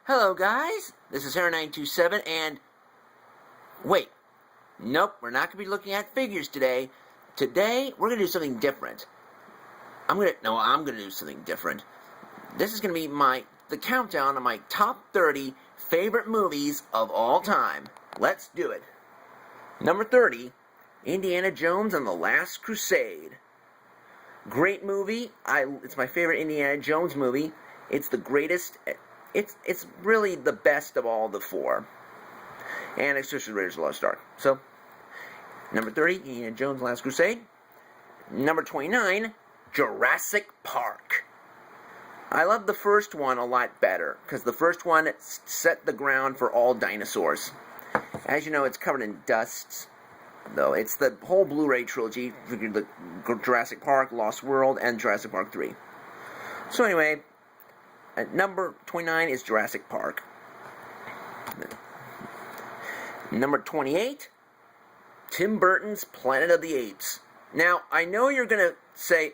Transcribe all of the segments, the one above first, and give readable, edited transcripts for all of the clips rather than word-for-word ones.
Hello guys, this is Harri927 and wait, nope, we're not going to be looking at figures today. Today, we're going to do something different. I'm going to do something different. This is going to be the countdown of my top 30 favorite movies of all time. Let's do it. Number 30, Indiana Jones and the Last Crusade. Great movie. It's my favorite Indiana Jones movie. It's the greatest. It's really the best of all the four. And especially Raiders of the Lost Ark. So, number 30, Indiana Jones Last Crusade. Number 29, Jurassic Park. I love the first one a lot better, because the first one set the ground for all dinosaurs. As you know, it's covered in dust, though. It's the whole Blu-ray trilogy, the Jurassic Park, Lost World, and Jurassic Park 3. So anyway, at number 29 is Jurassic Park. Number 28, Tim Burton's Planet of the Apes. Now, I know you're going to say,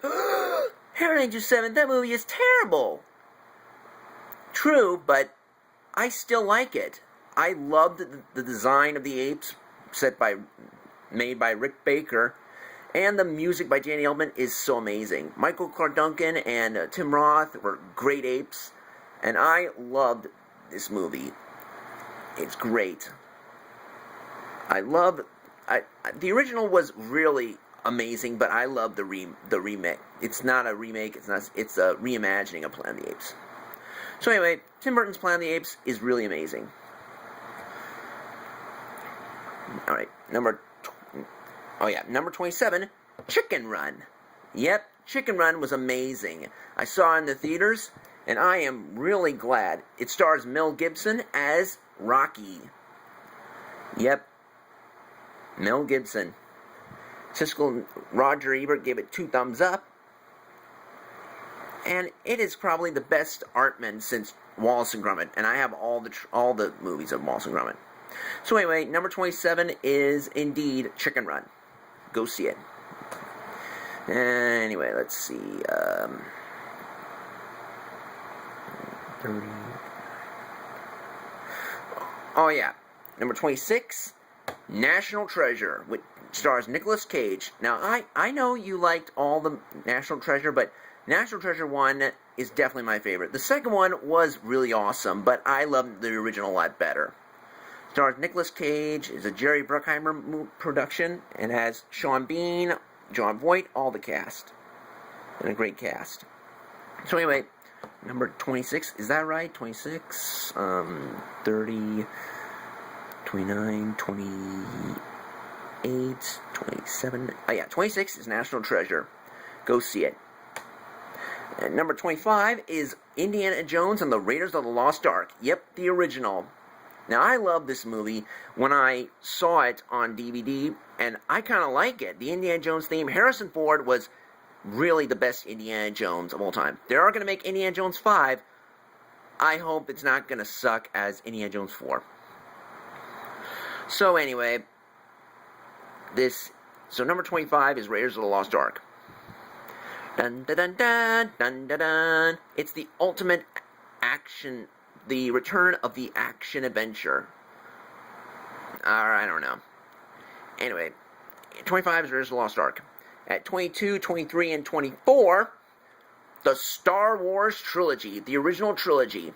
Harri927, that movie is terrible. True, but I still like it. I loved the design of the apes made by Rick Baker, and the music by Danny Elfman is so amazing. Michael Clark Duncan and Tim Roth were great apes, and I loved this movie. It's great. The original was really amazing, but I love the remake. It's not a remake. It's a reimagining of Planet of the Apes. So anyway, Tim Burton's Planet of the Apes is really amazing. All right, number 27, Chicken Run. Yep, Chicken Run was amazing. I saw it in the theaters, and I am really glad. It stars Mel Gibson as Rocky. Yep, Mel Gibson. Siskel Roger Ebert gave it 2 thumbs up. And it is probably the best Artman since Wallace and Gromit. And I have all the movies of Wallace and Gromit. So anyway, number 27 is indeed Chicken Run. Go see it. Anyway, let's see. 30. Oh yeah, number 26, National Treasure, which stars Nicolas Cage. Now, I know you liked all the National Treasure, but National Treasure 1 is definitely my favorite. The second one was really awesome, but I love the original a lot better. Stars Nicolas Cage, is a Jerry Bruckheimer production, and has Sean Bean, Jon Voight, all the cast. And a great cast. So anyway, number 26, is that right? 26, 30, 29, 28, 27. Oh yeah, 26 is National Treasure. Go see it. And number 25 is Indiana Jones and the Raiders of the Lost Ark. Yep, the original. Now, I love this movie when I saw it on DVD, and I kind of like it. The Indiana Jones theme, Harrison Ford was really the best Indiana Jones of all time. They are going to make Indiana Jones 5. I hope it's not going to suck as Indiana Jones 4. So anyway, number 25 is Raiders of the Lost Ark. Dun dun dun dun dun dun dun. It's the ultimate action, the return of the action adventure. I don't know. Anyway, 25 is Raiders of the Lost Ark. At 22, 23, and 24, the Star Wars Trilogy, the original trilogy.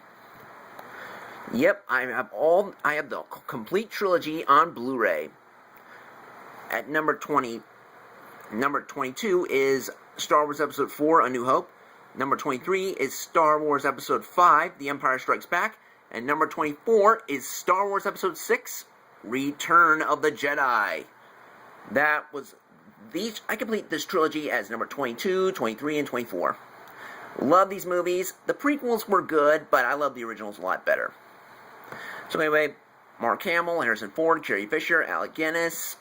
Yep, I have the complete trilogy on Blu-ray. At number 22 is Star Wars Episode 4, A New Hope. Number 23 is Star Wars Episode 5, The Empire Strikes Back. And number 24 is Star Wars Episode 6, Return of the Jedi. I complete this trilogy as number 22, 23, and 24. Love these movies. The prequels were good, but I love the originals a lot better. So anyway, Mark Hamill, Harrison Ford, Carrie Fisher, Alec Guinness,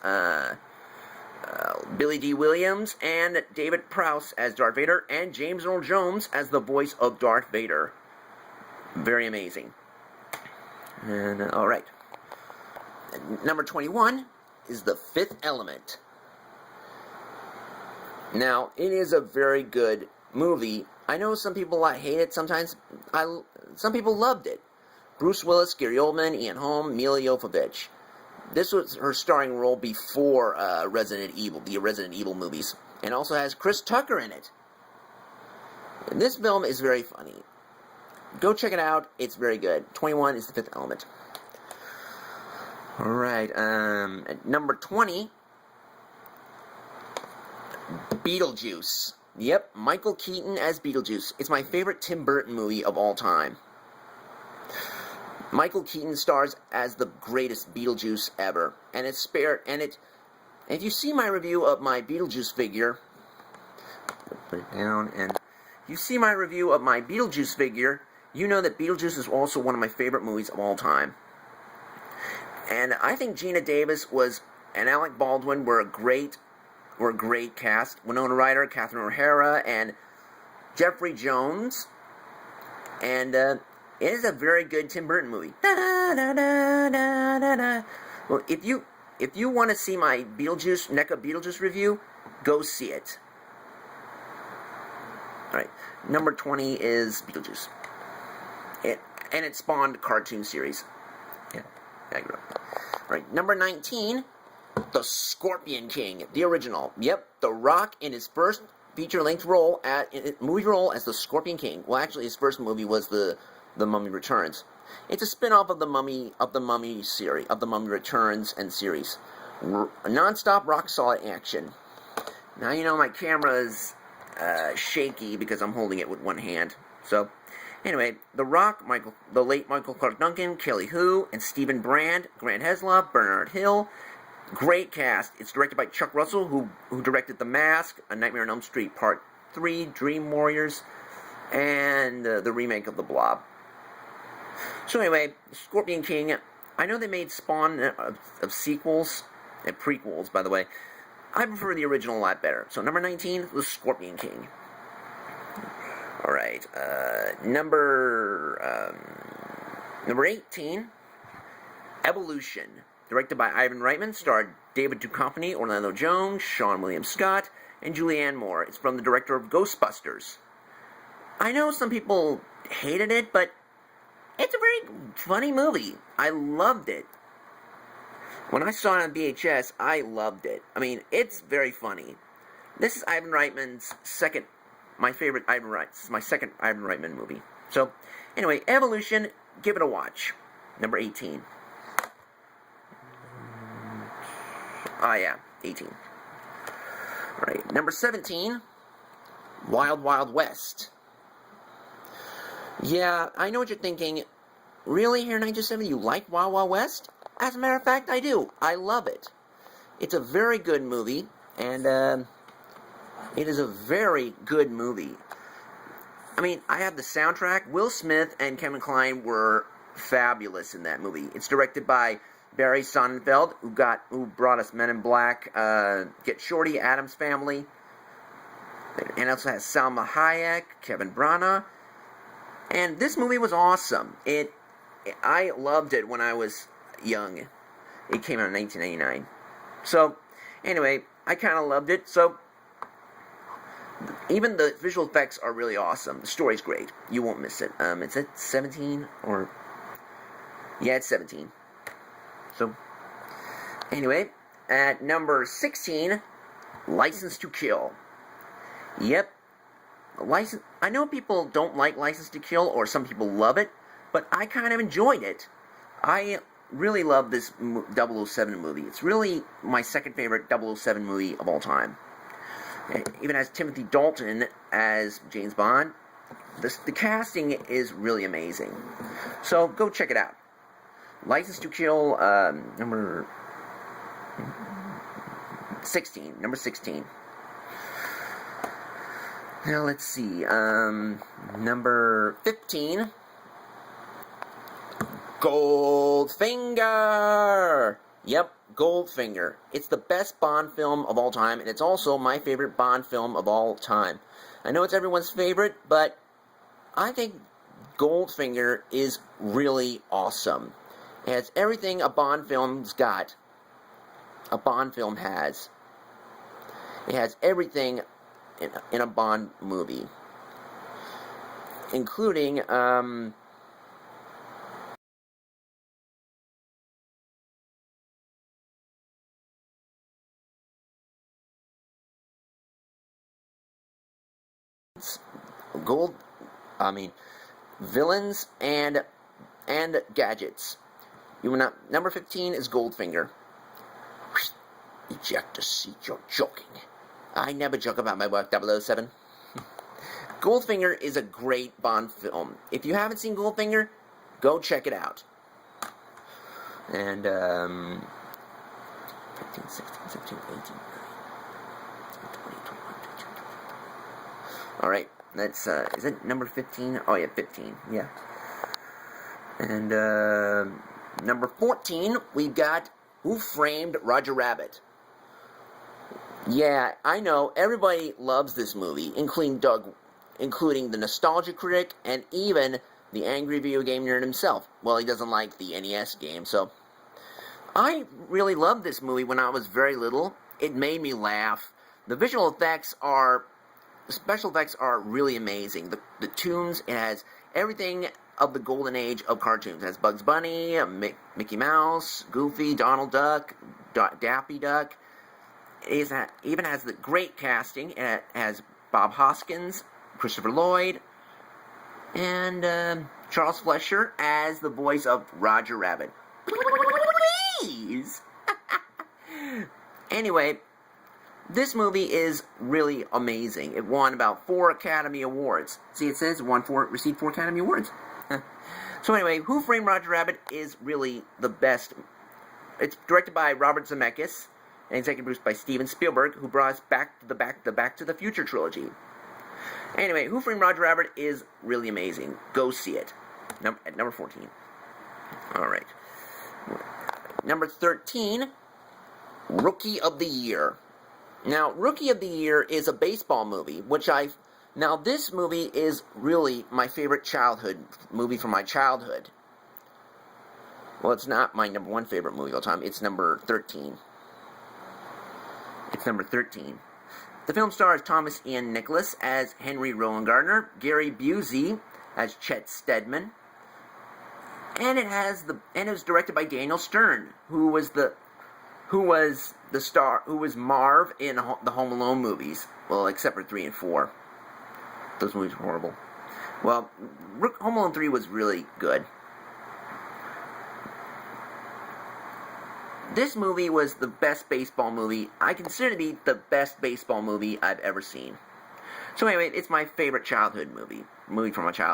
Billy D. Williams, and David Prowse as Darth Vader, and James Earl Jones as the voice of Darth Vader. Very amazing. And, alright. Number 21 is The Fifth Element. Now, it is a very good movie. I know some people hate it sometimes. Some people loved it. Bruce Willis, Gary Oldman, Ian Holm, Mila Jovovich. This was her starring role before Resident Evil, the Resident Evil movies. And also has Chris Tucker in it. And this film is very funny. Go check it out. It's very good. 21 is The Fifth Element. Alright, at number 20, Beetlejuice. Yep, Michael Keaton as Beetlejuice. It's my favorite Tim Burton movie of all time. Michael Keaton stars as the greatest Beetlejuice ever. And it's if you see my review of my Beetlejuice figure, put it down, and you see my review of my Beetlejuice figure, you know that Beetlejuice is also one of my favorite movies of all time. And I think Gina Davis and Alec Baldwin were a great cast. Winona Ryder, Catherine O'Hara, and Jeffrey Jones. And it is a very good Tim Burton movie. Well, if you want to see my NECA Beetlejuice review, go see it. Alright, number 20 is Beetlejuice. It spawned a cartoon series. Yeah, I grew up. Alright, number 19, The Scorpion King, the original. Yep, The Rock in his first feature-length movie role as the Scorpion King. Well, actually, his first movie was The Mummy Returns. It's a spin-off of the Mummy series, of the Mummy Returns and series. Non-stop, rock-solid action. Now you know my camera's shaky because I'm holding it with one hand. So, anyway, The Rock, the late Michael Clark Duncan, Kelly Hu, and Stephen Brand, Grant Heslop, Bernard Hill. Great cast. It's directed by Chuck Russell, who directed The Mask, A Nightmare on Elm Street Part 3, Dream Warriors, and the remake of The Blob. So anyway, Scorpion King, I know they made Spawn of sequels, and prequels, by the way. I prefer the original a lot better. So number 19, The Scorpion King. Alright, number 18, Evolution. Directed by Ivan Reitman, starred David Duchovny, Orlando Jones, Sean William Scott, and Julianne Moore. It's from the director of Ghostbusters. I know some people hated it, but it's a very funny movie. I loved it. When I saw it on VHS, I loved it. I mean, it's very funny. This is Ivan Reitman's my second Ivan Reitman movie. So, anyway, Evolution, give it a watch. Number 18. Yeah, 18. Alright, number 17, Wild Wild West. Yeah, I know what you're thinking. Really, Harri927, you like Wild Wild West? As a matter of fact, I do. I love it. It's a very good movie, and it is a very good movie. I mean, I have the soundtrack. Will Smith and Kevin Kline were fabulous in that movie. It's directed by Barry Sonnenfeld, who brought us Men in Black, Get Shorty, Addams Family, and also has Salma Hayek, Kevin Branagh, and this movie was awesome. I loved it when I was young. It came out in 1999. So, anyway, I kind of loved it. So, even the visual effects are really awesome. The story's great. You won't miss it. It's at 17 or yeah, it's 17. So, anyway, at number 16, License to Kill. Yep, I know people don't like License to Kill, or some people love it, but I kind of enjoyed it. I really love this 007 movie. It's really my second favorite 007 movie of all time. It even has Timothy Dalton as James Bond. The casting is really amazing. So, go check it out. License to Kill, number 16. Number 16. Now, let's see. Number 15. Goldfinger! Yep, Goldfinger. It's the best Bond film of all time, and it's also my favorite Bond film of all time. I know it's everyone's favorite, but I think Goldfinger is really awesome. It has everything a Bond film's got. A Bond film has. It has everything in a Bond movie. Including, villains and gadgets. Number 15 is Goldfinger. Eject a seat, you're joking. I never joke about my work, 007. Goldfinger is a great Bond film. If you haven't seen Goldfinger, go check it out. And, 15, 16, 17, 18, 20, 21, 22. Alright, that's, is it number 15? Oh, yeah, 15, yeah. And, number 14, we've got Who Framed Roger Rabbit? Yeah, I know, everybody loves this movie, including the nostalgia critic, and even the angry video game nerd himself. Well, he doesn't like the NES game, so... I really loved this movie when I was very little. It made me laugh. The special effects are really amazing. The tunes, it has everything of the golden age of cartoons. It has Bugs Bunny, Mickey Mouse, Goofy, Donald Duck, Daffy Duck. It even has the great casting. It has Bob Hoskins, Christopher Lloyd, and Charles Fleischer as the voice of Roger Rabbit. Please! Anyway, this movie is really amazing. It won about 4 Academy Awards. See, it says received 4 Academy Awards. So anyway, Who Framed Roger Rabbit is really the best. It's directed by Robert Zemeckis and executive produced by Steven Spielberg, who brought us Back to the Future trilogy. Anyway, Who Framed Roger Rabbit is really amazing. Go see it. At number 14. Alright. Number 13, Rookie of the Year. Now, Rookie of the Year is a baseball movie, Now, this movie is really my favorite movie from my childhood. Well, it's not my number 1 favorite movie of all time. It's number 13. It's number 13. The film stars Thomas Ian Nicholas as Henry Rowan Gardner, Gary Busey as Chet Steadman, and it was directed by Daniel Stern, who was Marv in the Home Alone movies. Well, except for 3 and 4. Those movies were horrible. Well, Home Alone 3 was really good. This movie was the best baseball movie. I consider it to be the best baseball movie I've ever seen. So anyway, it's my favorite childhood movie from my childhood.